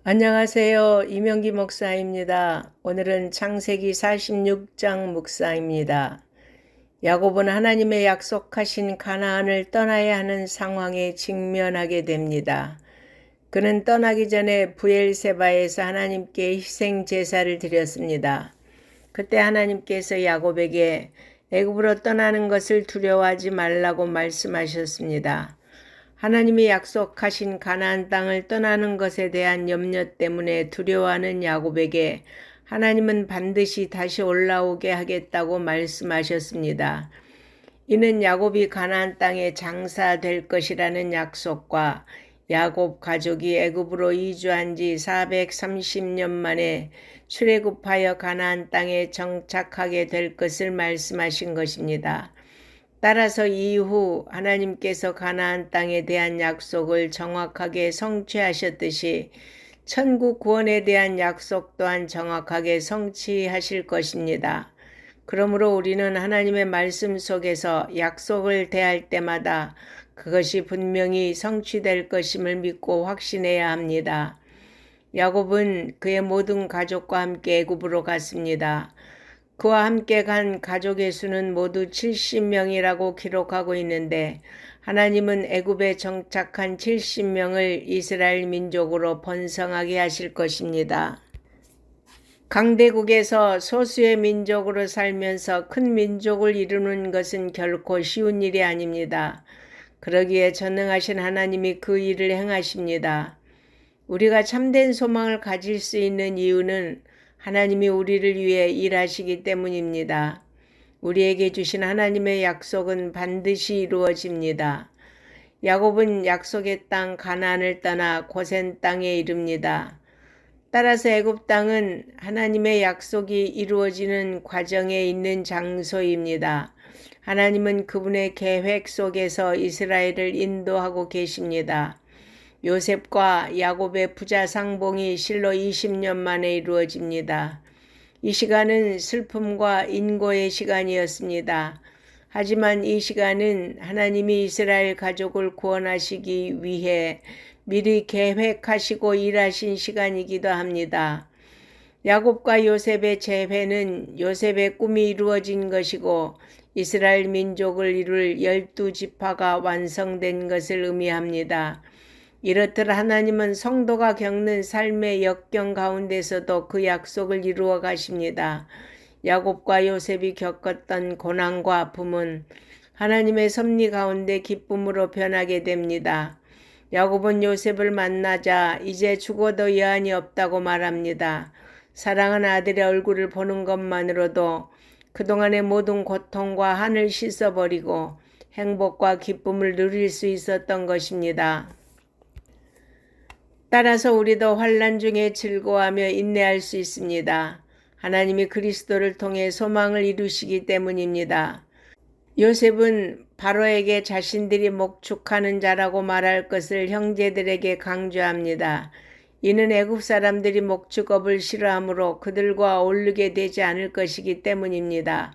안녕하세요. 이명기 목사입니다. 오늘은 창세기 46장 묵상입니다. 야곱은 하나님의 약속하신 가나안을 떠나야 하는 상황에 직면하게 됩니다. 그는 떠나기 전에 브엘세바에서 하나님께 희생 제사를 드렸습니다. 그때 하나님께서 야곱에게 애굽으로 떠나는 것을 두려워하지 말라고 말씀하셨습니다. 하나님이 약속하신 가나안 땅을 떠나는 것에 대한 염려 때문에 두려워하는 야곱에게 하나님은 반드시 다시 올라오게 하겠다고 말씀하셨습니다. 이는 야곱이 가나안 땅에 장사될 것이라는 약속과 야곱 가족이 애굽으로 이주한 지 430년 만에 출애굽하여 가나안 땅에 정착하게 될 것을 말씀하신 것입니다. 따라서 이후 하나님께서 가나안 땅에 대한 약속을 정확하게 성취하셨듯이 천국 구원에 대한 약속 또한 정확하게 성취하실 것입니다. 그러므로 우리는 하나님의 말씀 속에서 약속을 대할 때마다 그것이 분명히 성취될 것임을 믿고 확신해야 합니다. 야곱은 그의 모든 가족과 함께 애굽으로 갔습니다. 그와 함께 간 가족의 수는 모두 70명이라고 기록하고 있는데 하나님은 애굽에 정착한 70명을 이스라엘 민족으로 번성하게 하실 것입니다. 강대국에서 소수의 민족으로 살면서 큰 민족을 이루는 것은 결코 쉬운 일이 아닙니다. 그러기에 전능하신 하나님이 그 일을 행하십니다. 우리가 참된 소망을 가질 수 있는 이유는 하나님이 우리를 위해 일하시기 때문입니다. 우리에게 주신 하나님의 약속은 반드시 이루어집니다. 야곱은 약속의 땅 가나안을 떠나 고센 땅에 이릅니다. 따라서 애굽 땅은 하나님의 약속이 이루어지는 과정에 있는 장소입니다. 하나님은 그분의 계획 속에서 이스라엘을 인도하고 계십니다. 요셉과 야곱의 부자 상봉이 실로 20년 만에 이루어집니다. 이 시간은 슬픔과 인고의 시간이었습니다. 하지만 이 시간은 하나님이 이스라엘 가족을 구원하시기 위해 미리 계획하시고 일하신 시간이기도 합니다. 야곱과 요셉의 재회는 요셉의 꿈이 이루어진 것이고 이스라엘 민족을 이룰 12지파가 완성된 것을 의미합니다. 이렇듯 하나님은 성도가 겪는 삶의 역경 가운데서도 그 약속을 이루어 가십니다. 야곱과 요셉이 겪었던 고난과 아픔은 하나님의 섭리 가운데 기쁨으로 변하게 됩니다. 야곱은 요셉을 만나자 이제 죽어도 여한이 없다고 말합니다. 사랑하는 아들의 얼굴을 보는 것만으로도 그동안의 모든 고통과 한을 씻어버리고 행복과 기쁨을 누릴 수 있었던 것입니다. 따라서 우리도 환난 중에 즐거워하며 인내할 수 있습니다. 하나님이 그리스도를 통해 소망을 이루시기 때문입니다. 요셉은 바로에게 자신들이 목축하는 자라고 말할 것을 형제들에게 강조합니다. 이는 애굽 사람들이 목축업을 싫어하므로 그들과 어울리게 되지 않을 것이기 때문입니다.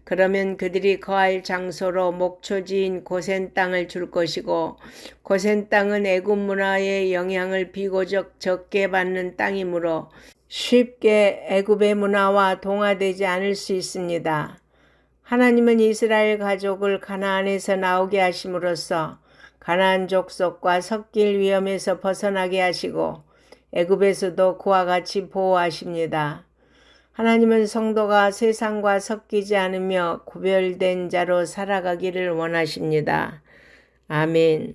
그러면 그들이 거할 장소로 목초지인 고센 땅을 줄 것이고 고센 땅은 애굽 문화의 영향을 비교적 적게 받는 땅이므로 쉽게 애굽의 문화와 동화되지 않을 수 있습니다. 하나님은 이스라엘 가족을 가나안에서 나오게 하심으로써 가나안 족속과 섞일 위험에서 벗어나게 하시고 애굽에서도 그와 같이 보호하십니다. 하나님은 성도가 세상과 섞이지 않으며 구별된 자로 살아가기를 원하십니다. 아멘.